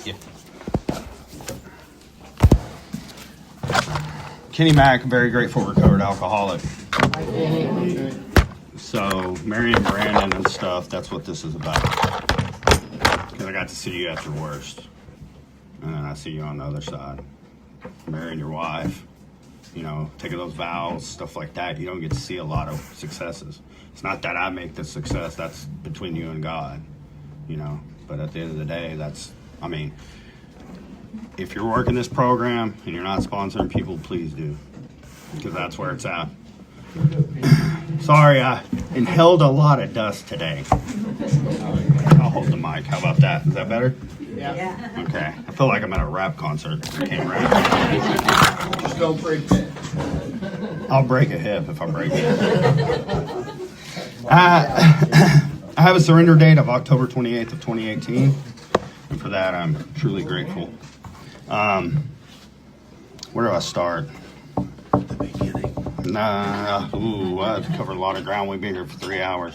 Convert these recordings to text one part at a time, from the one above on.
Thank you. Kenny Mack, very grateful recovered alcoholic. So Mary and Brandon and stuff, that's what this is about. Because I got to see you at your worst. And then I see you on the other side. Marrying your wife, you know, taking those vows, stuff like that. You don't get to see a lot of successes. It's not that I make the success, that's between you and God, you know. But at the end of the day, if you're working this program and you're not sponsoring people, please do. Because that's where it's at. Sorry, I inhaled a lot of dust today. I'll hold the mic. How about that? Is that better? Yeah. Okay. I feel like I'm at a rap concert. I can't rap. Just don't break that. I'll break a hip if I break it. I have a surrender date of October 28th of 2018. And for that, I'm truly grateful. Where do I start? The beginning. I have to cover a lot of ground. We've been here for 3 hours.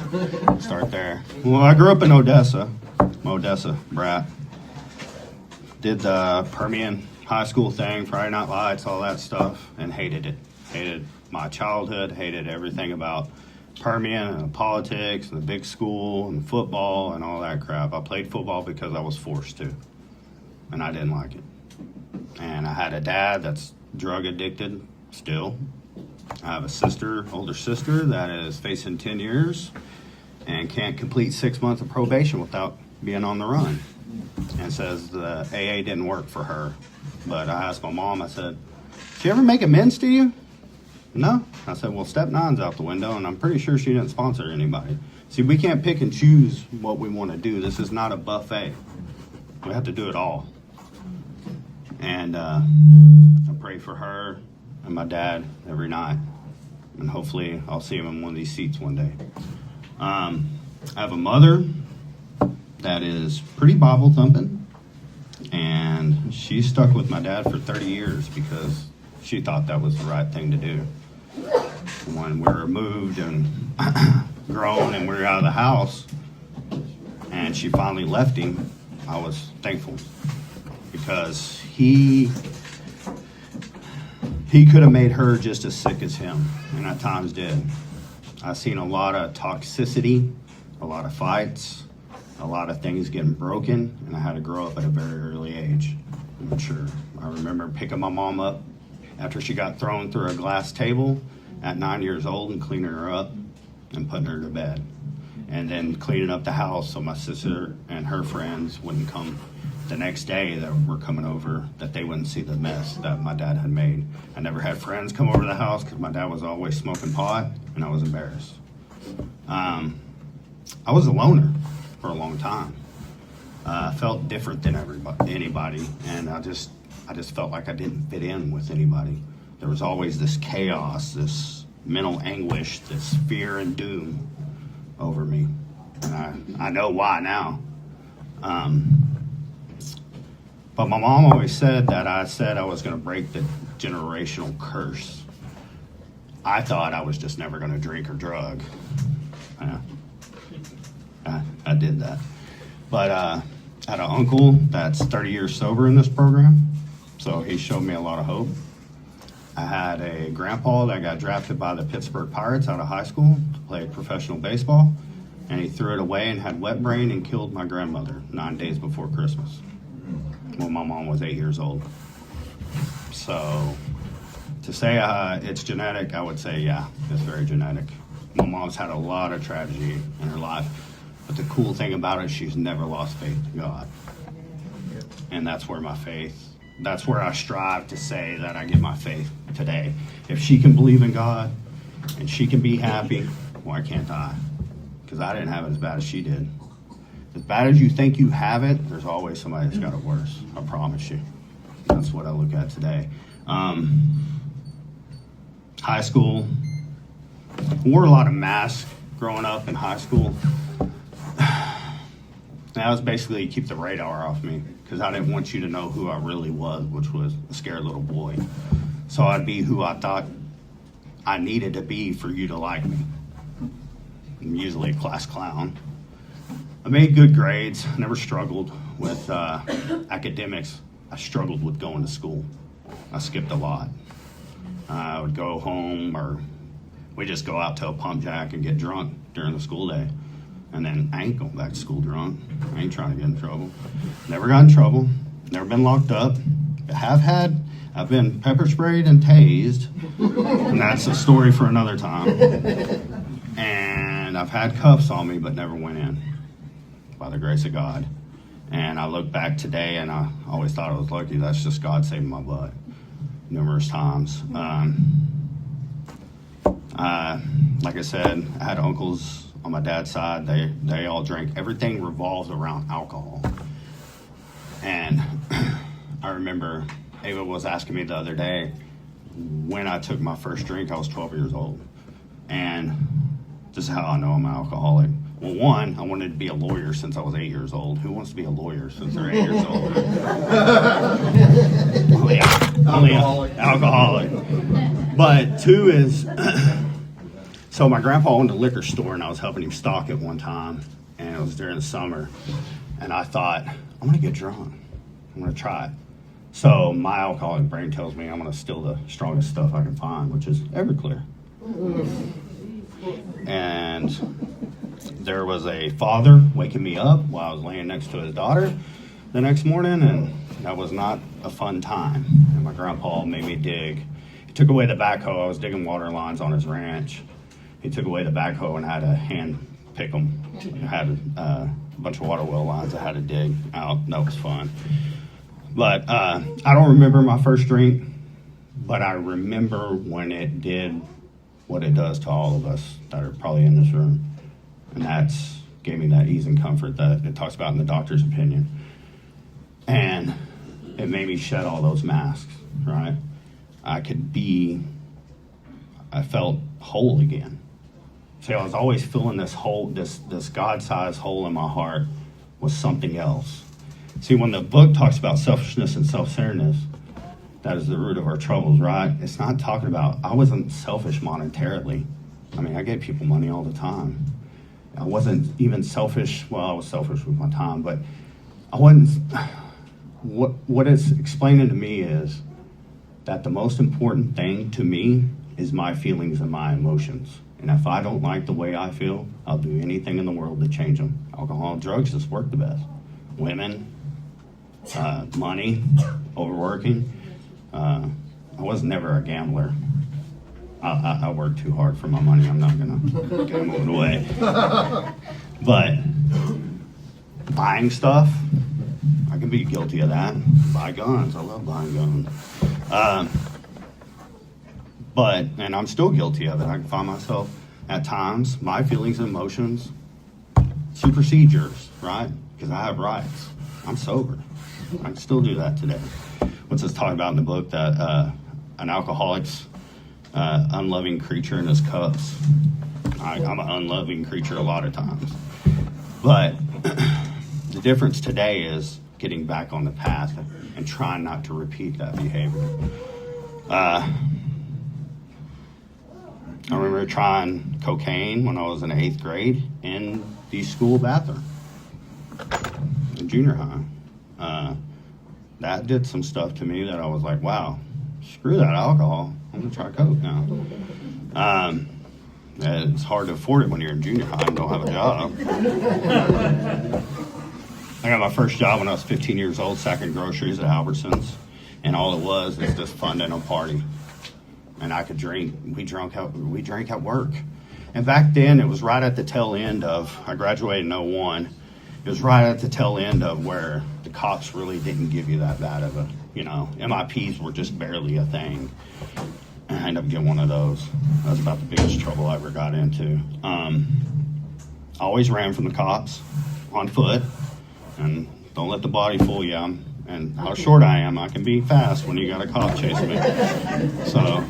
Start there. Well, I grew up in Odessa. I'm Odessa brat. Did the Permian high school thing, Friday Night Lights, all that stuff, and hated it. Hated my childhood, hated everything about Permian and the politics and the big school and football and all that crap. I played football because I was forced to, and I didn't like it. And I had a dad that's drug addicted still. I have a older sister that is facing 10 years and can't complete 6 months of probation without being on the run. And says the AA didn't work for her. But I asked my mom, I said, did she ever make amends to you? No. I said, well, step 9's out the window, and I'm pretty sure she didn't sponsor anybody. See, we can't pick and choose what we want to do. This is not a buffet. We have to do it all. And I pray for her and my dad every night. And hopefully I'll see him in one of these seats one day. I have a mother that is pretty Bible thumping. And she stuck with my dad for 30 years because she thought that was the right thing to do. When we were moved and grown and we were out of the house and she finally left him, I was thankful because he could have made her just as sick as him, and at times did. I've seen a lot of toxicity, a lot of fights, a lot of things getting broken, and I had to grow up at a very early age. I'm sure. I remember picking my mom up after she got thrown through a glass table at 9 years old and cleaning her up and putting her to bed. And then cleaning up the house so my sister and her friends wouldn't come the next day that were coming over, that they wouldn't see the mess that my dad had made. I never had friends come over to the house because my dad was always smoking pot, and I was embarrassed. I was a loner for a long time. I felt different than anybody, and I just felt like I didn't fit in with anybody. There was always this chaos, this mental anguish, this fear and doom over me, and I know why now. But my mom always said that I said I was going to break the generational curse. I thought I was just never going to drink or drug. I did that. But I had an uncle that's 30 years sober in this program, so he showed me a lot of hope. I had a grandpa that got drafted by the Pittsburgh Pirates out of high school to play professional baseball, and he threw it away and had wet brain and killed my grandmother 9 days before Christmas when my mom was 8 years old. So to say it's genetic, I would say, yeah, it's very genetic. My mom's had a lot of tragedy in her life, but the cool thing about it, she's never lost faith in God. And that's where that's where I strive to say that I get my faith today. If she can believe in God and she can be happy, why can't I? Because I didn't have it as bad as she did. As bad as you think you have it, there's always somebody that's got it worse. I promise you. That's what I look at today. High school. Wore a lot of masks growing up in high school. That was basically to keep the radar off me because I didn't want you to know who I really was, which was a scared little boy. So I'd be who I thought I needed to be for you to like me. I'm usually a class clown. I made good grades. I never struggled with academics. I struggled with going to school. I skipped a lot. I would go home, or we just go out to a pump jack and get drunk during the school day. And then I ain't going back to school drunk. I ain't trying to get in trouble. Never got in trouble. Never been locked up. I've been pepper sprayed and tased. And that's a story for another time. And I've had cuffs on me, but never went in, by the grace of God. And I look back today, and I always thought I was lucky. That's just God saving my butt numerous times. Like I said, I had uncles on my dad's side. They all drank. Everything revolved around alcohol. And I remember Ava was asking me the other day when I took my first drink. I was 12 years old. And this is how I know I'm an alcoholic. Well, one, I wanted to be a lawyer since I was 8 years old. Who wants to be a lawyer since they're 8 years old? Only alcoholic. But two is, so my grandpa owned a liquor store, and I was helping him stock it one time, and it was during the summer. And I thought, I'm going to get drunk. I'm going to try it. So my alcoholic brain tells me I'm going to steal the strongest stuff I can find, which is Everclear. And there was a father waking me up while I was laying next to his daughter the next morning, and that was not a fun time. And my grandpa made me dig. He took away the backhoe. I was digging water lines on his ranch. He took away the backhoe and had to hand pick them. I had a bunch of water well lines I had to dig out. That was fun. But I don't remember my first drink, but I remember when it did what it does to all of us that are probably in this room. And that's gave me that ease and comfort that it talks about in the doctor's opinion. And it made me shed all those masks, right? I felt whole again. See, I was always feeling this hole, this God-sized hole in my heart was something else. See, when the book talks about selfishness and self-centeredness, that is the root of our troubles, right? It's not talking about, I wasn't selfish monetarily. I mean, I gave people money all the time. I wasn't even selfish. Well, I was selfish with my time, but I wasn't. What it's explaining to me is that the most important thing to me is my feelings and my emotions. And if I don't like the way I feel, I'll do anything in the world to change them. Alcohol and drugs just work the best. Women, money, overworking. I was never a gambler. I work too hard for my money. I'm not gonna gamble it away. But buying stuff, I can be guilty of that. Buy guns. I love buying guns. And I'm still guilty of it. I can find myself at times, my feelings and emotions supersede yours, right? Because I have rights. I'm sober. I can still do that today. What's this talking about in the book? That an alcoholic's unloving creature in his cups. I'm an unloving creature a lot of times. But the difference today is getting back on the path and trying not to repeat that behavior. I remember trying cocaine when I was in 8th grade in the school bathroom in junior high. That did some stuff to me that I was like, wow, screw that alcohol. I'm going to try coke now. It's hard to afford it when you're in junior high and don't have a job. I got my first job when I was 15 years old, sacking groceries at Albertsons. And all it was just fun and a party. And I could drink. We drank at work. And back then, it was right at the tail end of, I graduated in 01. It was right at the tail end of where the cops really didn't give you that bad of a, MIPs were just barely a thing. And I ended up getting one of those. That was about the biggest trouble I ever got into. I always ran from the cops on foot. And don't let the body fool you. And how short I am, I can be fast when you got a cop chasing me. So,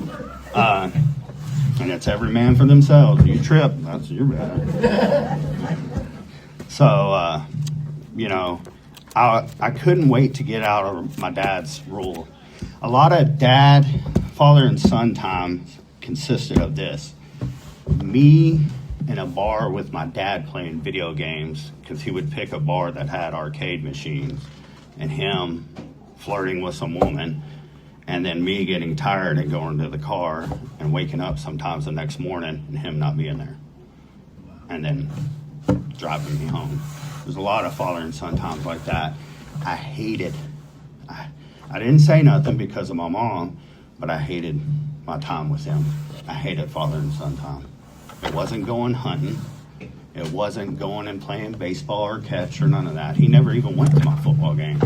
and it's every man for themselves. You trip, that's your bad. So, I couldn't wait to get out of my dad's rule. A lot of father and son time consisted of this. Me in a bar with my dad playing video games because he would pick a bar that had arcade machines, and him flirting with some woman, and then me getting tired and going to the car and waking up sometimes the next morning and him not being there, and then driving me home. There's a lot of father and son times like that. I hated. I didn't say nothing because of my mom, but I hated my time with him. I hated father and son time. It wasn't going hunting. It wasn't going and playing baseball or catch or none of that. He never even went to my football games,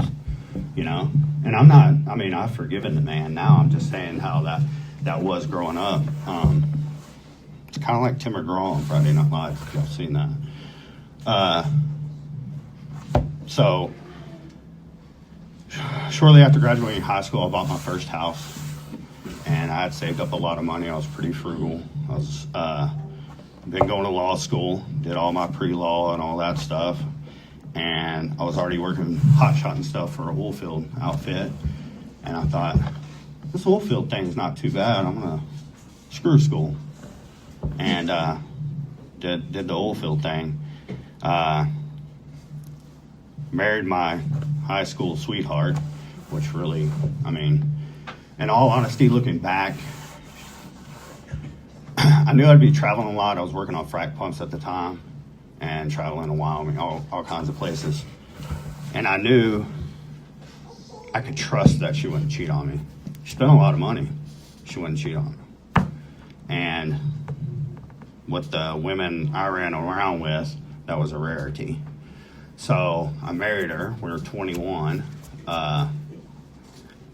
you know? And I've forgiven the man now. I'm just saying how that was growing up. It's kind of like Tim McGraw on Friday Night Live, if y'all seen that. So, shortly after graduating high school, I bought my first house. And I had saved up a lot of money. I was pretty frugal. I've been going to law school, did all my pre-law and all that stuff. And I was already working hot shot and stuff for a oil field outfit. And I thought, this oil field thing's not too bad. I'm going to screw school. And did the oil field thing. Married my high school sweetheart, which really, in all honesty, looking back, I knew I'd be traveling a lot. I was working on frac pumps at the time and traveling in Wyoming, all kinds of places. And I knew I could trust that she wouldn't cheat on me. She spent a lot of money. She wouldn't cheat on me. And with the women I ran around with, that was a rarity. So I married her. We were 21.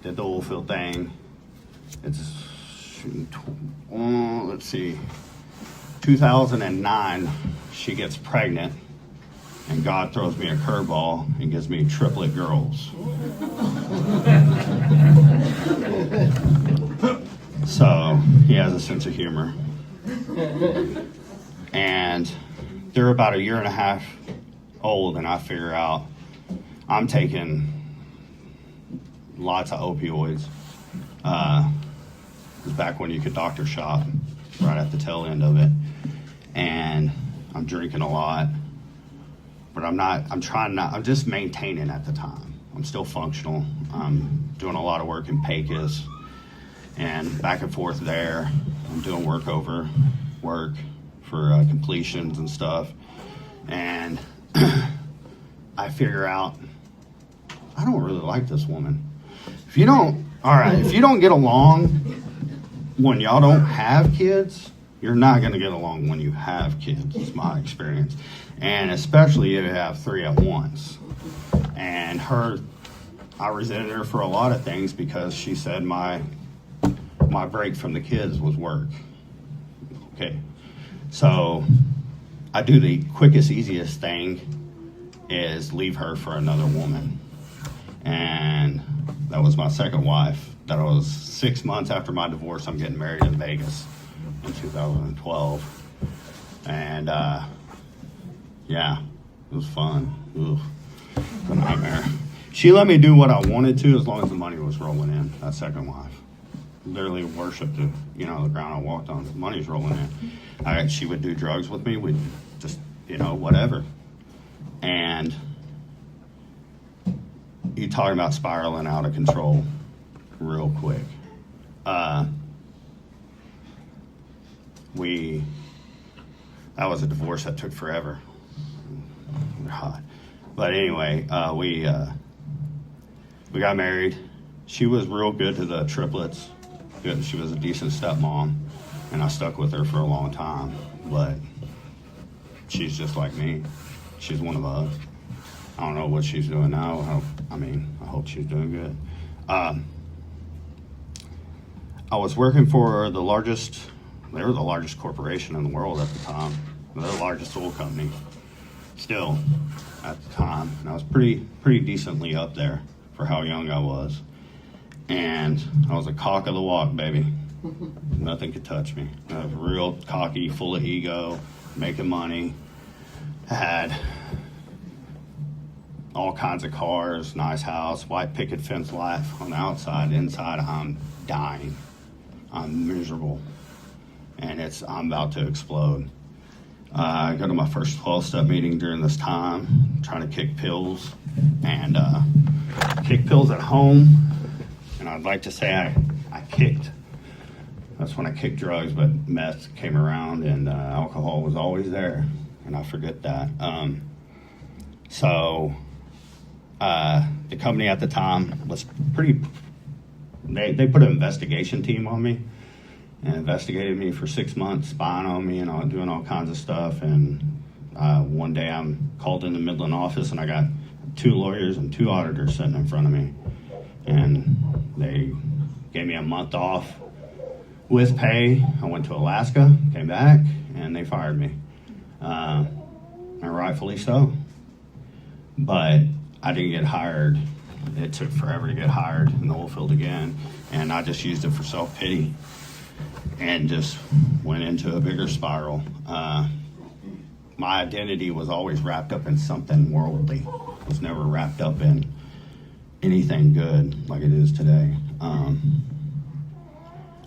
Did the oil field thing. It's, let's see, 2009, she gets pregnant, and God throws me a curveball and gives me triplet girls. So he has a sense of humor. And they're about a year and a half old, and I figure out I'm taking lots of opioids. It was back when you could doctor shop, right at the tail end of it. And I'm drinking a lot, but I'm just maintaining at the time. I'm still functional. I'm doing a lot of work in Pecos and back and forth there. I'm doing work for completions and stuff. And I figure out, I don't really like this woman. If you don't get along when y'all don't have kids, you're not going to get along when you have kids. It's my experience. And especially if you have three at once. And I resented her for a lot of things because she said my break from the kids was work. Okay. So I do the quickest, easiest thing is leave her for another woman. And that was my second wife. That was 6 months after my divorce. I'm getting married in Vegas in 2012. And yeah, it was fun. Ugh, a nightmare. She let me do what I wanted to as long as the money was rolling in. That second wife literally worshipped the ground I walked on. The money's rolling in. She would do drugs with me. We'd just whatever. And you talking about spiraling out of control real quick. That was a divorce that took forever. God. But anyway, we got married. She was real good to the triplets. Good. She was a decent stepmom, and I stuck with her for a long time. But she's just like me. She's one of us. I don't know what she's doing now. I hope she's doing good. I was working for they were the largest corporation in the world at the time. They're the largest oil company still at the time. And I was pretty decently up there for how young I was. And I was a cock of the walk, baby. Nothing could touch me. I was real cocky, full of ego, making money. Had all kinds of cars, nice house, white picket fence life on the outside. Inside, I'm dying. I'm miserable. And I'm about to explode. I go to my first 12-step meeting during this time, trying to kick pills, and kick pills at home. And I'd like to say I kicked. That's when I kicked drugs, but meth came around, and alcohol was always there, and I forget that. So the company at the time was pretty. They put an investigation team on me and investigated me for 6 months, spying on me and all, doing all kinds of stuff. And one day I'm called in the Midland office, and I got 2 lawyers and 2 auditors sitting in front of me. And they gave me a month off with pay. I went to Alaska, came back, and they fired me. And rightfully so. But I didn't get hired. It took forever to get hired in the oil field again. And I just used it for self-pity and just went into a bigger spiral. My identity was always wrapped up in something worldly. It was never wrapped up in anything good like it is today.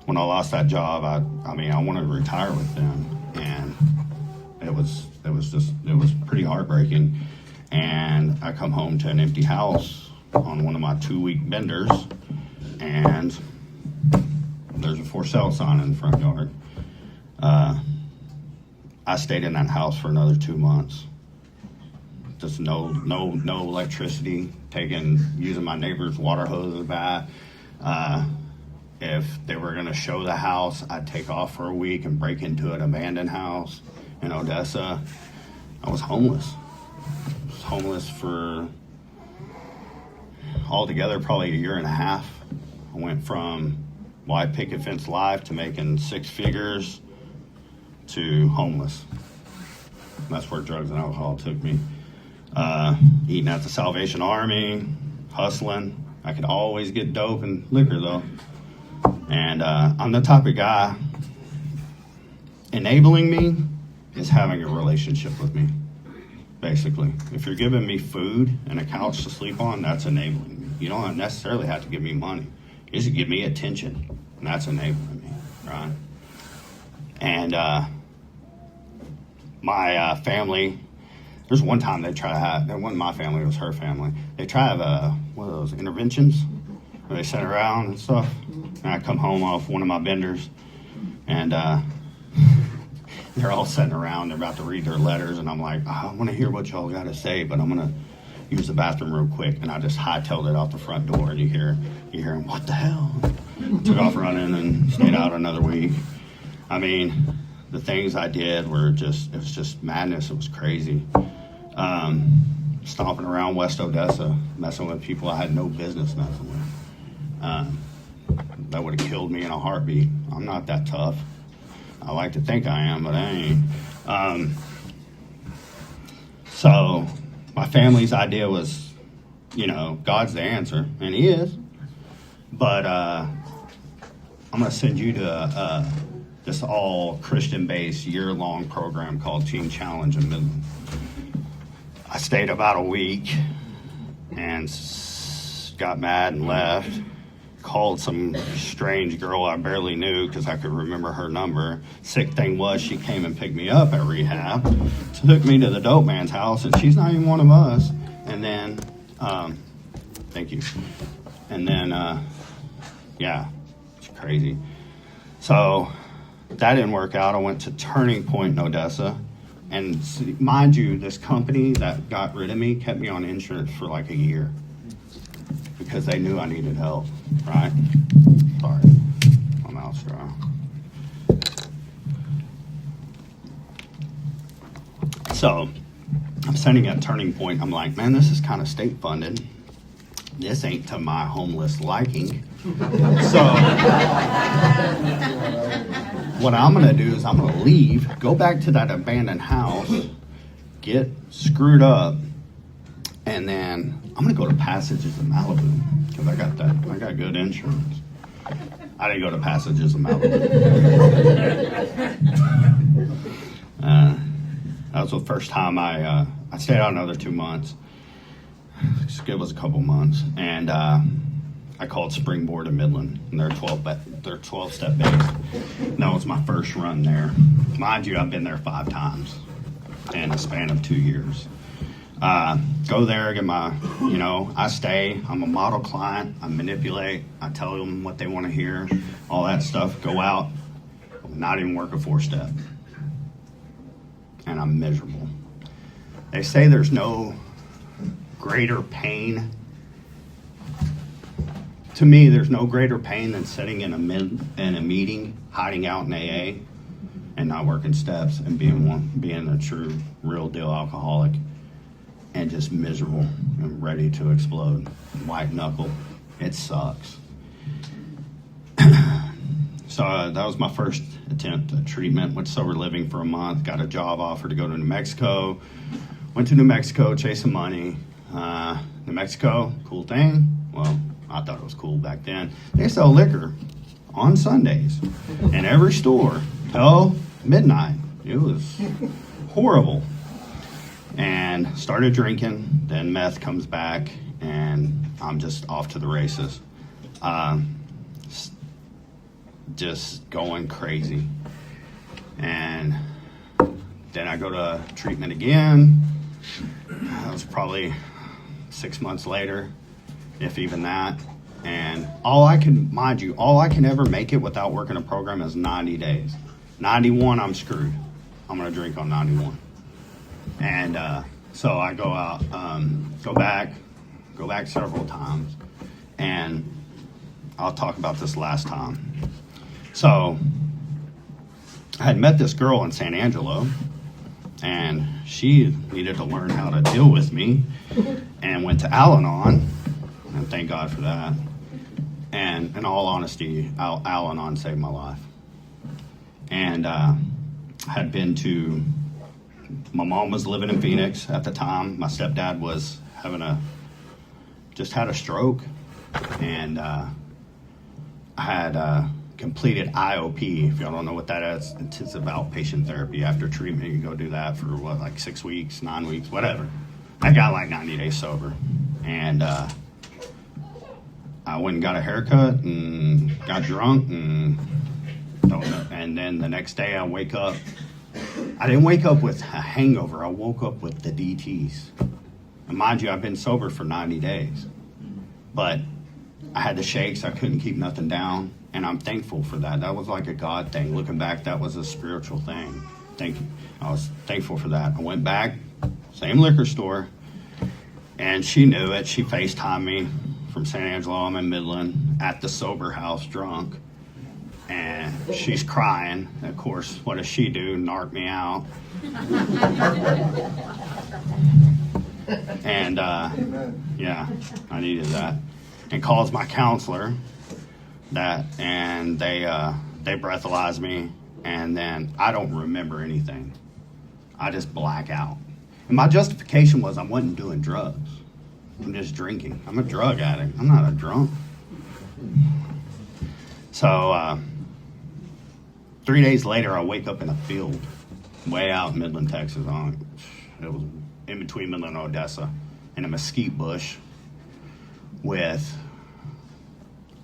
When I lost that job, I wanted to retire with them, and it was pretty heartbreaking. And I come home to an empty house on one of my 2-week benders, and there's a for sale sign in the front yard. I stayed in that house for another 2 months. Just no electricity, using my neighbor's water hose as bad. If they were gonna show the house, I'd take off for a week and break into an abandoned house in Odessa. I was homeless. For altogether probably a year and a half. I went from wide picket fence life to making 6 figures to homeless. That's where drugs and alcohol took me. Eating at the Salvation Army, hustling. I could always get dope and liquor though. And I'm the type of guy, enabling me is having a relationship with me. Basically, if you're giving me food and a couch to sleep on, that's enabling me. You don't necessarily have to give me money. You just give me attention, and that's enabling me, right? And my family, there's one time they try to have, it wasn't my family, it was her family. They try to have one of those interventions where they sit around and stuff. And I come home off one of my benders, and they're all sitting around, they're about to read their letters, and I'm like, I want to hear what y'all got to say, but I'm going to use the bathroom real quick. And I just hightailed it out the front door, and you hear him, what the hell? Took off running and stayed out another week. I mean, the things I did it was just madness. It was crazy. Stomping around West Odessa, messing with people I had no business messing with. That would have killed me in a heartbeat. I'm not that tough. I like to think I am, but I ain't. So my family's idea was, God's the answer, and He is. But I'm going to send you to this all Christian-based year-long program called Teen Challenge in Midland. I stayed about a week and got mad and left. Called some strange girl I barely knew because I could remember her number. Sick thing was, she came and picked me up at rehab, took me to the dope man's house, and she's not even one of us. And then, thank you. And then, yeah, it's crazy. So that didn't work out. I went to Turning Point in Odessa. And mind you, this company that got rid of me kept me on insurance for like a year because they knew I needed help, right? Sorry, my mouth's dry. So I'm sitting at Turning Point. I'm like, man, this is kind of state funded. This ain't to my homeless liking. So what I'm going to do is I'm going to leave, go back to that abandoned house, get screwed up, and then I'm going to go to Passages in Malibu because I got good insurance. I didn't go to Passages in Malibu. That was the first time I stayed out another 2 months. It was a couple months, and I called Springboard in Midland, and they're 12-step based. That was my first run there. Mind you, I've been there 5 times. in a span of 2 years. Go there, get my, I stay. I'm a model client. I manipulate. I tell them what they want to hear, all that stuff. Go out, not even work a 4-step. And I'm miserable. They say there's no greater pain. To me, there's no greater pain than sitting in a meeting, hiding out in AA, and not working steps and being a true, real deal alcoholic, and just miserable and ready to explode, white knuckle. It sucks. So that was my first attempt at treatment. Went sober living for a month. Got a job offer to go to New Mexico. Went to New Mexico chasing money. New Mexico, cool thing. Well, I thought it was cool back then. They sell liquor on Sundays in every store till midnight. It was horrible. And started drinking. Then meth comes back, and I'm just off to the races. Just going crazy. And then I go to treatment again. That was probably 6 months later, if even that. And all I can ever make it without working a program is 90 days. 91, I'm screwed. I'm going to drink on 91. And so I go out, go back several times. And I'll talk about this last time. So I had met this girl in San Angelo, and she needed to learn how to deal with me, and went to Al-Anon, and thank God for that. And in all honesty, Al-Anon saved my life. And had been to, my mom was living in Phoenix at the time. My stepdad was just had a stroke, and I had completed IOP. If y'all don't know what that is, it's about outpatient therapy. After treatment, you go do that for 6 weeks, 9 weeks, whatever. I got like 90 days sober, and I went and got a haircut and got drunk and then the next day I wake up. I didn't wake up with a hangover. I woke up with the DTs. And mind you, I've been sober for 90 days, but I had the shakes. I couldn't keep nothing down. And I'm thankful for that. That was like a God thing. Looking back, that was a spiritual thing. I was thankful for that. I went back, same liquor store, and she knew it. She FaceTimed me from San Angelo. I'm in Midland at the sober house drunk. And she's crying. Of course, what does she do? Narc me out. And yeah, I needed that. And calls my counselor. And they breathalyze me, and then I don't remember anything. I just black out. And my justification was I wasn't doing drugs. I'm just drinking. I'm a drug addict. I'm not a drunk. So 3 days later, I wake up in a field way out in Midland, Texas. It was in between Midland and Odessa, in a mesquite bush with...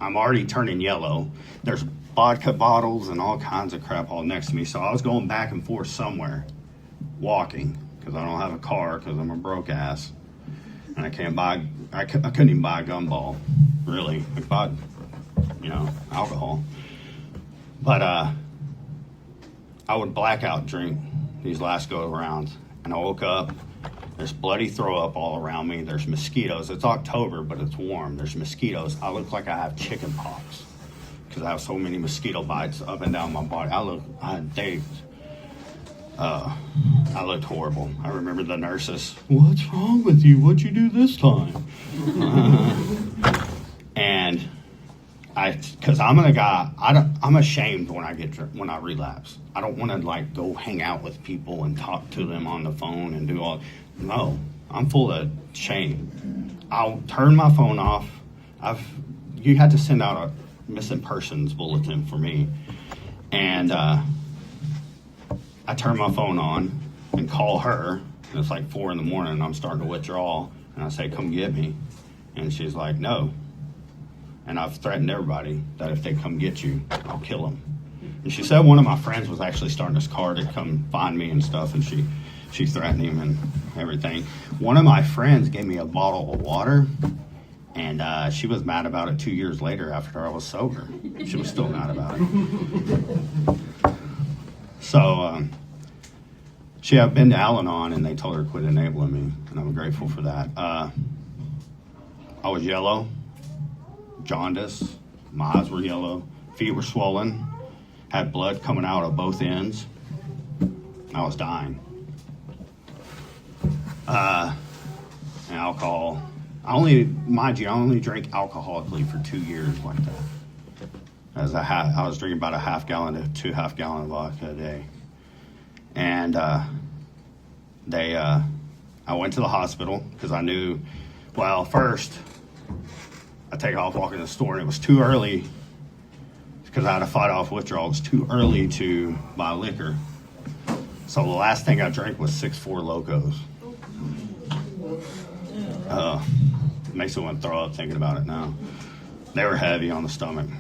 I'm already turning yellow. There's vodka bottles and all kinds of crap all next to me. So I was going back and forth somewhere, walking, because I don't have a car because I'm a broke ass. And I couldn't even buy a gumball, really. I bought, alcohol. But I would blackout drink these last go-arounds. And I woke up. There's bloody throw up all around me. There's mosquitoes. It's October, but it's warm. There's mosquitoes. I look like I have chicken pox because I have so many mosquito bites up and down my body. I looked horrible. I remember the nurses, "What's wrong with you? What'd you do this time?" And because I'm a guy, I'm ashamed when I relapse. I don't want to go hang out with people and talk to them on the phone and do all. No, I'm full of shame. I'll turn my phone off. You had to send out a missing persons bulletin for me, and I turn my phone on and call her. And it's like 4 a.m. and I'm starting to withdraw, and I say, "Come get me," and she's like, "No." And I've threatened everybody that if they come get you, I'll kill them. And she said one of my friends was actually starting this car to come find me and stuff, and she She threatened him and everything. One of my friends gave me a bottle of water, and she was mad about it 2 years later after I was sober. She was still mad about it. So she had been to Al-Anon, and they told her to quit enabling me, and I'm grateful for that. I was yellow, jaundice, my eyes were yellow, feet were swollen, had blood coming out of both ends. I was dying. And alcohol. I only drank alcoholically for 2 years like that. I was drinking about a half gallon to 2.5 gallon of vodka a day. And I went to the hospital because I knew, well, first, I take off walking to the store, and it was too early because I had to fight off withdrawal. It was too early to buy liquor. So the last thing I drank was 6.4 Locos. Makes me want to throw up thinking about it now. They were heavy on the stomach.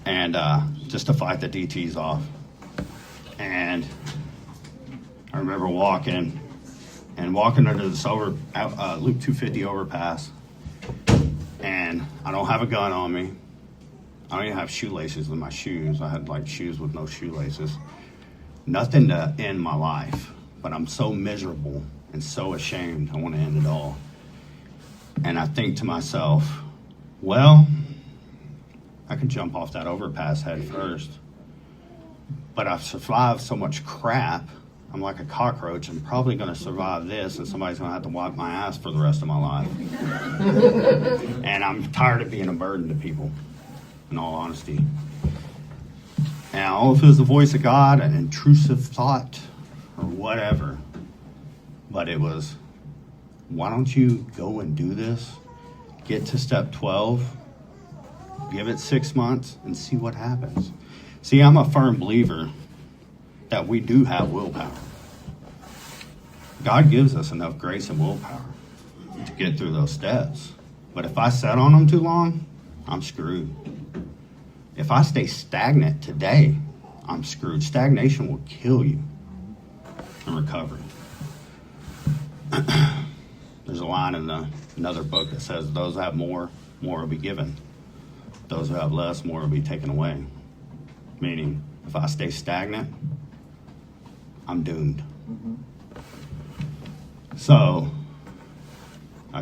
And just to fight the DTs off. And I remember walking under this Loop 250 overpass. And I don't have a gun on me. I don't even have shoelaces in my shoes. I had like shoes with no shoelaces. Nothing to end my life, but I'm so miserable and so ashamed. I want to end it all. And I think to myself, well, I can jump off that overpass head first, but I've survived so much crap. I'm like a cockroach. I'm probably going to survive this, and somebody's going to have to wipe my ass for the rest of my life. And I'm tired of being a burden to people, in all honesty. And I don't know if it was the voice of God, an intrusive thought, or whatever, but it was, why don't you go and do this? Get to step 12, give it 6 months, and see what happens. See, I'm a firm believer that we do have willpower. God gives us enough grace and willpower to get through those steps. But if I sit on them too long, I'm screwed. If I stay stagnant today, I'm screwed. Stagnation will kill you in recovery. There's a line in another book that says, those who have more will be given. Those who have less, more will be taken away. Meaning, if I stay stagnant, I'm doomed. Mm-hmm. So, I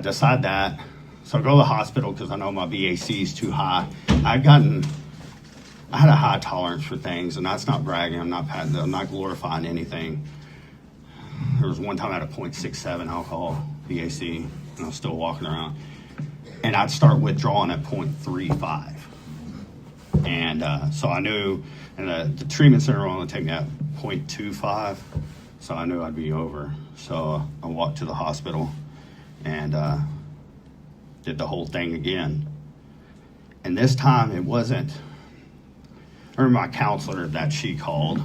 decide that. So I go to the hospital because I know my BAC is too high. I had a high tolerance for things, and that's not bragging. I'm not glorifying anything. There was one time I had a 0.67 alcohol BAC, and I was still walking around. And I'd start withdrawing at 0.35. And so I knew, and the treatment center would only take me at 0.25, so I knew I'd be over. So I walked to the hospital and did the whole thing again. And this time it wasn't, I remember my counselor that she called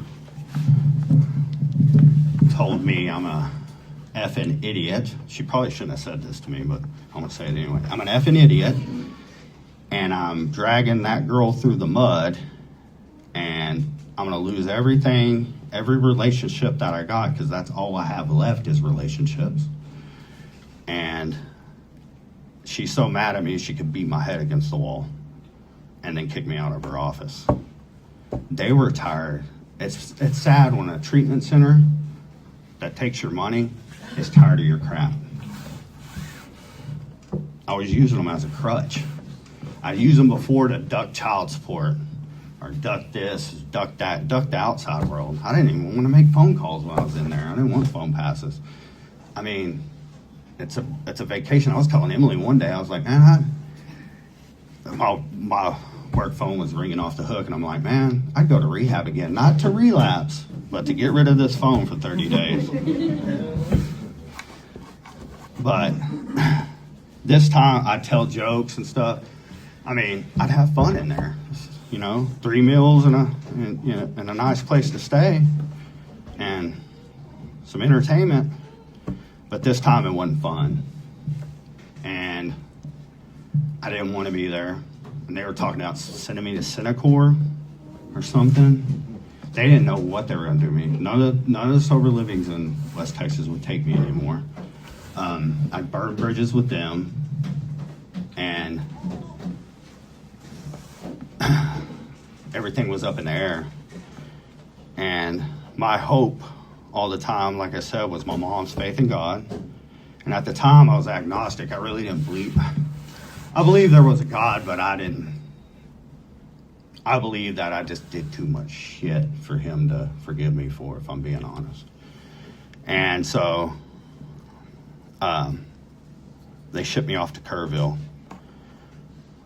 told me I'm a effing idiot. She probably shouldn't have said this to me, but I'm going to say it anyway. I'm an effing idiot, and I'm dragging that girl through the mud, and I'm going to lose everything, every relationship that I got, because that's all I have left is relationships. And she's so mad at me, she could beat my head against the wall and then kick me out of her office. They were tired. It's sad when a treatment center that takes your money is tired of your crap. I was using them as a crutch. I used them before to duck child support, or duck this, duck that, duck the outside world. I didn't even want to make phone calls when I was in there. I didn't want phone passes. I mean, it's a vacation. I was telling Emily one day, I was like, man, my work phone was ringing off the hook, and I'm like, man, I'd go to rehab again, not to relapse, but to get rid of this phone for 30 days. But this time I'd tell jokes and stuff. I mean, I'd have fun in there, 3 meals and a nice place to stay and some entertainment. But this time it wasn't fun, and I didn't want to be there. And they were talking about sending me to Senecor or something. They didn't know what they were going to do to me. None of the sober livings in West Texas would take me anymore. I burned bridges with them, and everything was up in the air. And my hope all the time, like I said, was my mom's faith in God. And at the time, I was agnostic. I really didn't believe. I believed there was a God, but I didn't. I believe that I just did too much shit for him to forgive me for, if I'm being honest. And so they shipped me off to Kerrville.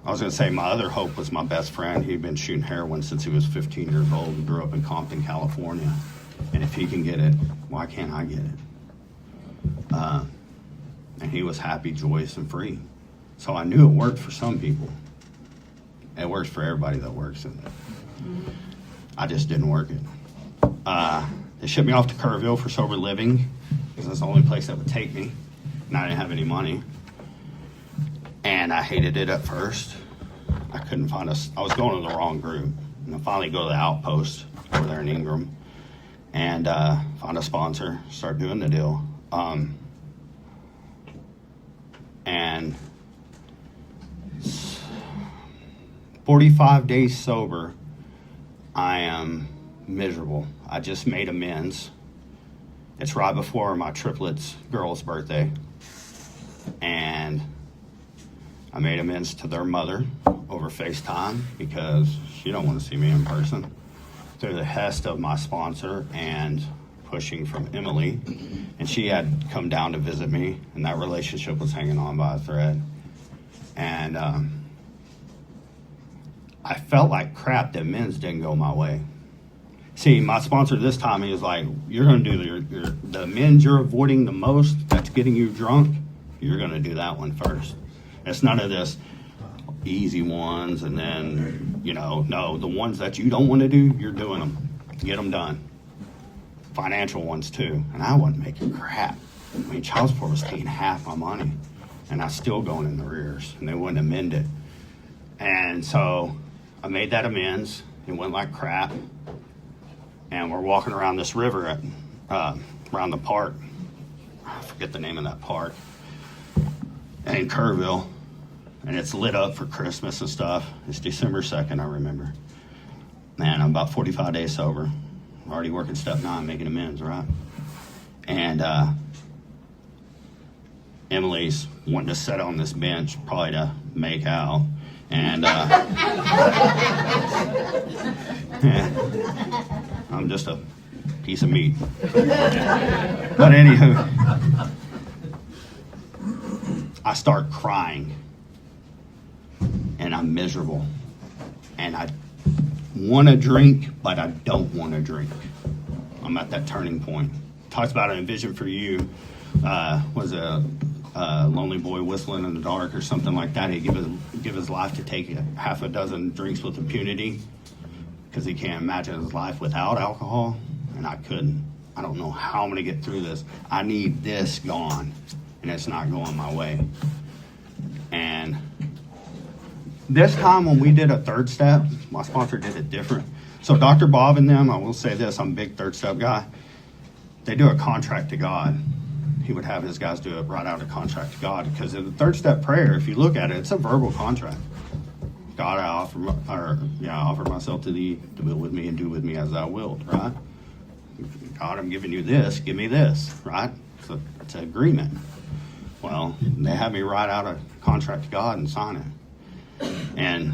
I was going to say my other hope was my best friend. He'd been shooting heroin since he was 15 years old and grew up in Compton, California. And if he can get it, why can't I get it? And he was happy, joyous, and free. So I knew it worked for some people. It works for everybody that works in it. I just didn't work it. They shipped me off to Kerrville for sober living because that's the only place that would take me. And I didn't have any money. And I hated it at first. I couldn't find I was going to the wrong group. And I finally go to the Outpost over there in Ingram and find a sponsor, start doing the deal. And 45 days sober, I am miserable. I just made amends. It's right before my triplets girl's birthday. And I made amends to their mother over FaceTime because she don't want to see me in person. Through the hest of my sponsor and pushing from Emily. And she had come down to visit me, and that relationship was hanging on by a thread. And I felt like crap that amends didn't go my way. See, my sponsor this time, he was like, you're going to do the amends you're avoiding the most, that's getting you drunk, you're going to do that one first. It's none of this easy ones and then, no, the ones that you don't want to do, you're doing them. Get them done. Financial ones too. And I wasn't making crap. I mean, child support was taking half my money. And I was still going in the rears. And they wouldn't amend it. And so I made that amends. It went like crap. And we're walking around this river around the park. I forget the name of that park. And in Kerrville. And it's lit up for Christmas and stuff. It's December 2nd, I remember. Man, I'm about 45 days sober. I'm already working step 9, making amends, right? And Emily's wanting to sit on this bench, probably to make out. And I'm just a piece of meat. But anywho, I start crying. And I'm miserable. And I want to drink, but I don't want to drink. I'm at that turning point. Talks about a vision for you. Was a lonely boy whistling in the dark or something like that. He'd give his life to take half a dozen drinks with impunity because he can't imagine his life without alcohol. And I couldn't. I don't know how I'm going to get through this. I need this gone. And it's not going my way. And this time when we did a third step, my sponsor did it different. So Dr. Bob and them, I will say this, I'm a big third step guy. They do a contract to God. He would have his guys do it, write out a contract to God. Because in the third step prayer, if you look at it, it's a verbal contract. God, I offer myself to thee to build with me and do with me as thou wilt, right? God, I'm giving you this, give me this, right? So it's an agreement. Well, they had me write out a contract to God and sign it. And,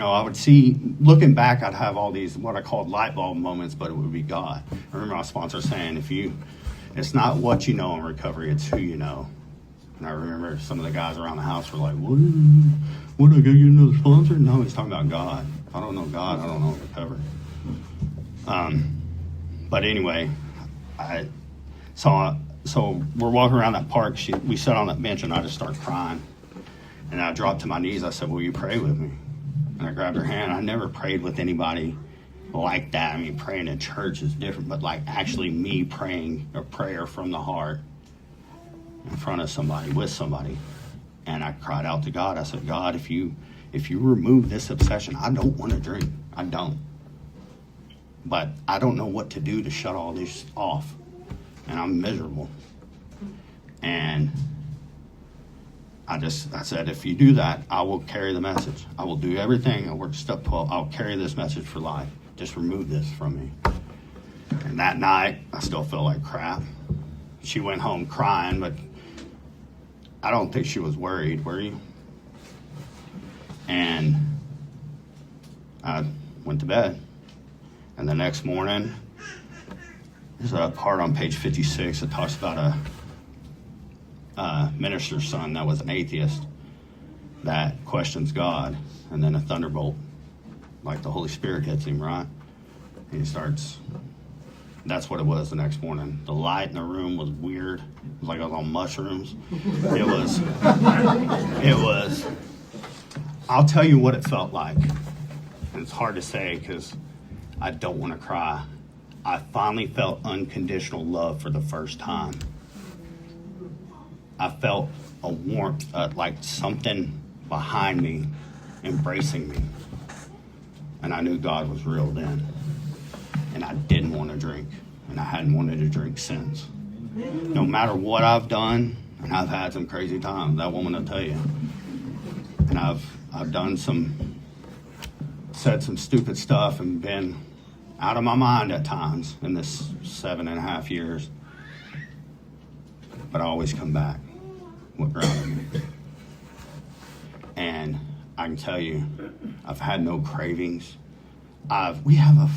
I would see, looking back, I'd have all these, what I called light bulb moments, but it would be God. I remember my sponsor saying, it's not what you know in recovery, it's who you know. And I remember some of the guys around the house were like, what, I got you another sponsor? No, he's talking about God. If I don't know God, I don't know recovery. But anyway, so we're walking around that park. We sat on that bench, and I just started crying. And I dropped to my knees. I said, will you pray with me? And I grabbed her hand. I never prayed with anybody like that. I mean, praying in church is different, but like actually me praying a prayer from the heart in front of somebody, with somebody. And I cried out to God. I said, God, if you remove this obsession, I don't want to drink. I don't. but I don't know what to do to shut all this off. And I'm miserable. And I said, if you do that, I will carry the message. I will do everything. I work step 12. I'll carry this message for life. Just remove this from me. And that night, I still feel like crap. She went home crying, but I don't think she was worried, were you? And I went to bed. And the next morning, there's a part on page 56 that talks about a minister's son that was an atheist that questions God, and then a thunderbolt, like the Holy Spirit, hits him, right? And he starts, that's what it was the next morning. The light in the room was weird. It was like I was on mushrooms. It was, I'll tell you what it felt like. And it's hard to say because I don't want to cry. I finally felt unconditional love for the first time. I felt a warmth, like something behind me, embracing me. And I knew God was real then. And I didn't want to drink. And I hadn't wanted to drink since. No matter what I've done, and I've had some crazy times, that woman will tell you. And I've done said some stupid stuff and been out of my mind at times in this 7.5 years. But I always come back. What grounded me. And I can tell you, I've had no cravings. We have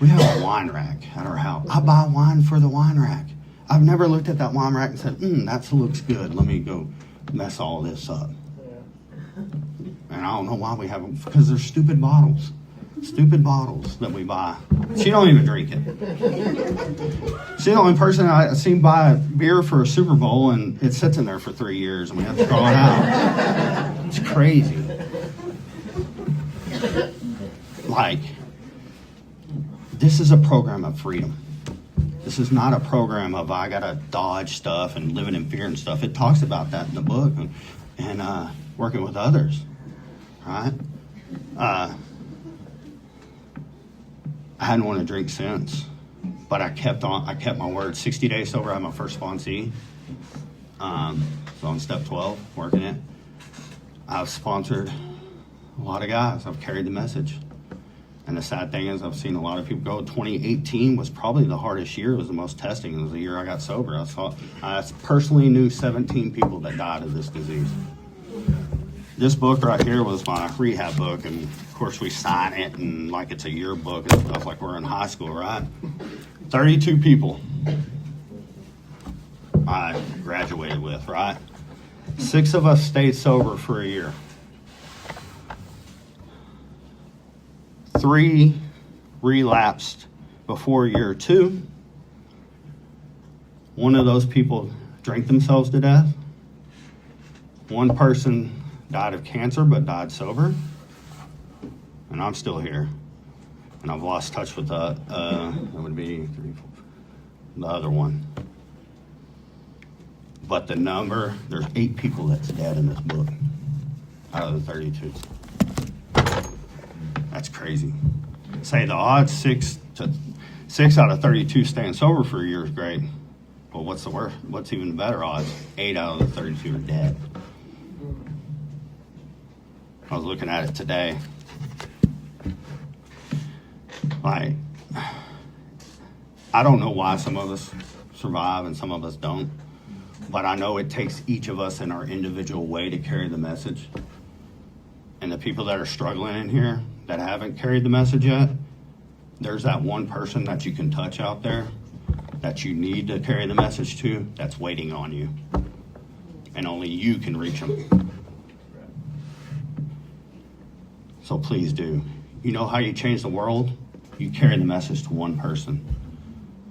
a wine rack at our house. I buy wine for the wine rack. I've never looked at that wine rack and said, that looks good. Let me go mess all this up. And I don't know why we have them, because they're stupid bottles. Stupid bottles that we buy. She don't even drink it. She's the only person I've seen buy a beer for a Super Bowl, and it sits in there for 3 years, and we have to throw it out. It's crazy. Like, this is a program of freedom. This is not a program of I gotta dodge stuff and living in fear and stuff. It talks about that in the book and working with others, right? I hadn't wanted to drink since, but I kept my word. 60 days sober, I had my first sponsee. So on step 12, working it. I've sponsored a lot of guys. I've carried the message. And the sad thing is I've seen a lot of people go. 2018 was probably the hardest year. It was the most testing. It was the year I got sober. I personally knew 17 people that died of this disease. This book right here was my rehab book, and of course we sign it and like it's a yearbook and stuff like we're in high school, right? 32 people I graduated with, right? 6 of us stayed sober for a year. 3 relapsed before year 2. One of those people drank themselves to death. One person died of cancer but died sober. And I'm still here. And I've lost touch with that would be 3, 4, the other one. But the number, there's 8 people that's dead in this book out of the 32. That's crazy. Say the odds 6 out of 32 staying sober for a year is great. Well, what's the worst? What's even better odds? 8 out of the 32 are dead. I was looking at it today. Like, I don't know why some of us survive and some of us don't, but I know it takes each of us in our individual way to carry the message. And the people that are struggling in here that haven't carried the message yet, there's that one person that you can touch out there that you need to carry the message to that's waiting on you. And only you can reach them. So please do. You know how you change the world? You carry the message to one person,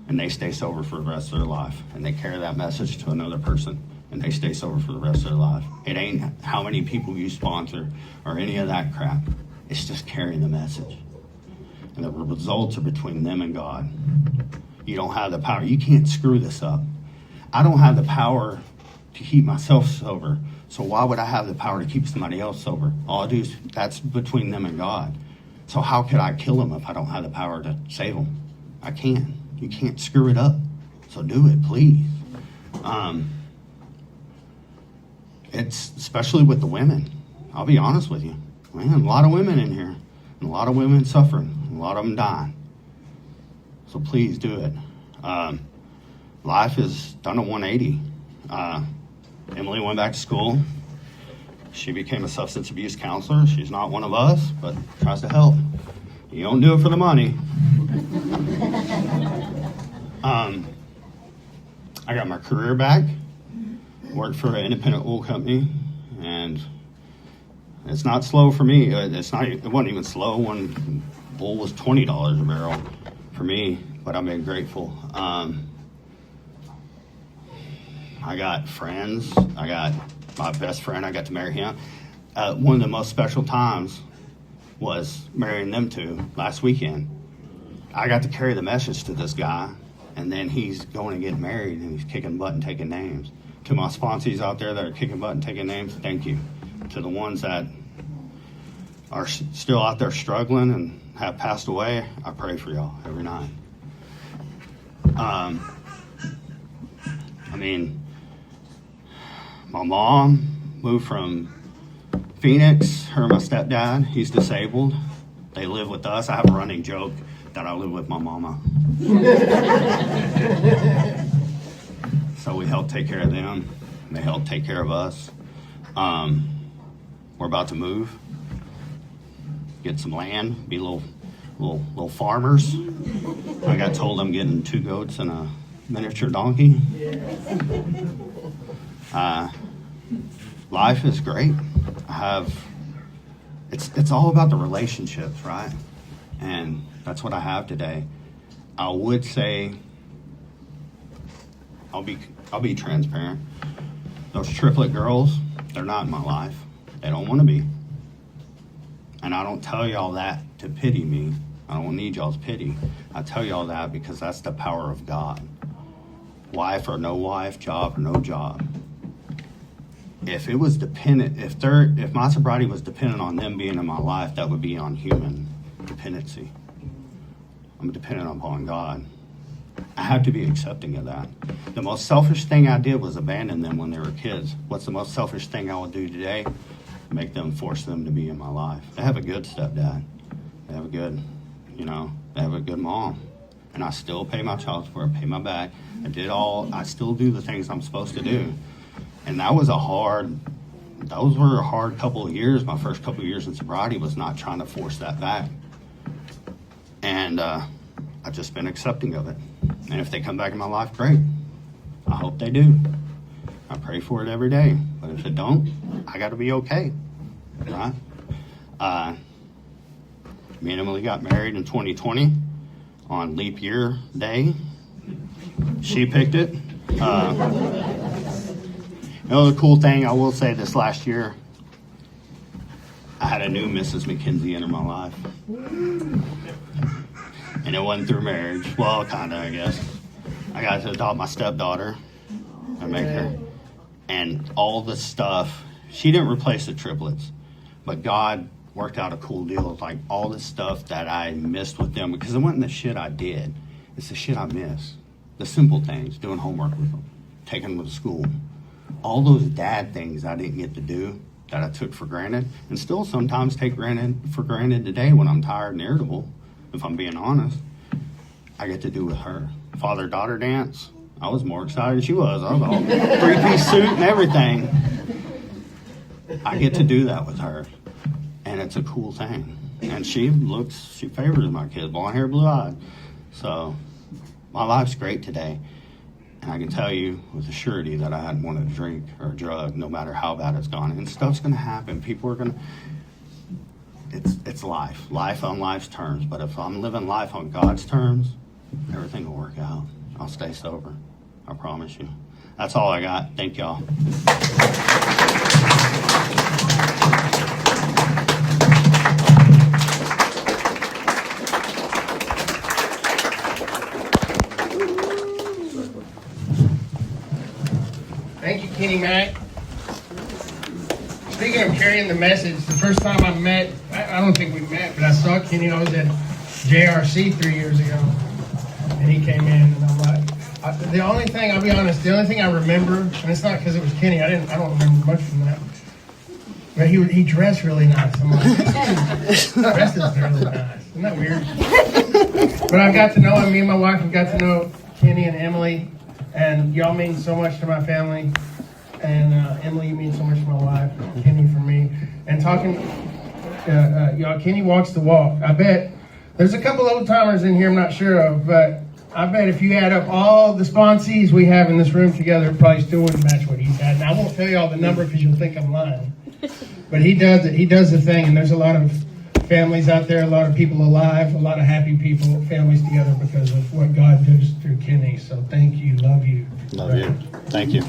and they stay sober for the rest of their life. And they carry that message to another person, and they stay sober for the rest of their life. It ain't how many people you sponsor or any of that crap. It's just carrying the message. And the results are between them and God. You don't have the power. You can't screw this up. I don't have the power to keep myself sober. So why would I have the power to keep somebody else sober? All I do is, that's between them and God. So how could I kill him if I don't have the power to save him? I can't. You can't screw it up. So do it, please. It's especially with the women. I'll be honest with you. Man, a lot of women in here. And a lot of women suffering. A lot of them dying. So please do it. Life has done a 180. Emily went back to school. She became a substance abuse counselor. She's not one of us, but tries to help. You don't do it for the money. I got my career back. Worked for an independent oil company, and it's not slow for me. It wasn't even slow when oil was $20 a barrel for me, but I've been grateful. I got friends. I got my best friend. I got to marry him. One of the most special times was marrying them two last weekend. I got to carry the message to this guy, and then he's going to get married, and he's kicking butt and taking names. To my sponsees out there that are kicking butt and taking names, thank you. To the ones that are still out there struggling and have passed away, I pray for y'all every night. My mom moved from Phoenix. Her and my stepdad, he's disabled. They live with us. I have a running joke that I live with my mama. So we help take care of them. They help take care of us. We're about to move, get some land, be little farmers. I got told I'm getting 2 goats and a miniature donkey. Life is great. It's all about the relationships, right? And that's what I have today. I would say, I'll be transparent. Those triplet girls, they're not in my life. They don't want to be. And I don't tell y'all that to pity me. I don't need y'all's pity. I tell y'all that because that's the power of God. Wife or no wife, job or no job. If it was dependent, if my sobriety was dependent on them being in my life, that would be on human dependency. I'm dependent upon God. I have to be accepting of that. The most selfish thing I did was abandon them when they were kids. What's the most selfish thing I will do today? Force them to be in my life. They have a good stepdad. They have a good, they have a good mom. And I still pay my child support, pay my back. I still do the things I'm supposed to do. And those were a hard couple of years. My first couple of years in sobriety was not trying to force that back. And I've just been accepting of it. And if they come back in my life, great. I hope they do. I pray for it every day. But if it don't, I got to be okay, right? Me and Emily got married in 2020 on leap year day. She picked it. The cool thing, I will say this last year, I had a new Mrs. McKenzie enter my life. And it wasn't through marriage. Well, kind of, I guess. I got to adopt my stepdaughter and make her. And all the stuff, she didn't replace the triplets, but God worked out a cool deal of like all the stuff that I missed with them, because it wasn't the shit I did. It's the shit I missed. The simple things, doing homework with them, taking them to school. All those dad things I didn't get to do that I took for granted, and still sometimes take for granted today when I'm tired and irritable, if I'm being honest, I get to do with her. Father-daughter dance, I was more excited than she was. I was all 3-piece suit and everything. I get to do that with her, and it's a cool thing. And she favors my kids, blonde hair, blue eyed. So my life's great today. And I can tell you with a surety that I hadn't wanted to drink or a drug, no matter how bad it's gone. And stuff's going to happen. People are going to... It's life on life's terms. But if I'm living life on God's terms, everything will work out. I'll stay sober. I promise you. That's all I got. Thank y'all. Thank you, Kenny Mack. Speaking of carrying the message, the first time I met I don't think we met, but I saw Kenny. I was at JRC 3 years ago, and he came in, and I'm like, the only thing, I'll be honest, the only thing I remember, and it's not because it was Kenny. I don't remember much from that. But he dressed really nice. I'm like, this dude dressed really nice. Isn't that weird? But I got to know him. Me and my wife have got to know Kenny and Emily, and y'all mean so much to my family. And Emily, you mean so much to my wife. Kenny for me. And talking, y'all, Kenny walks the walk. I bet there's a couple old timers in here I'm not sure of, but I bet if you add up all the sponsees we have in this room together, it probably still wouldn't match what he's had. And I won't tell you all the number because you'll think I'm lying. But he does it. He does the thing, and there's a lot of families out there, a lot of people alive, a lot of happy people, families together because of what God does through Kenny. So thank you, love you. Love you. Thank you.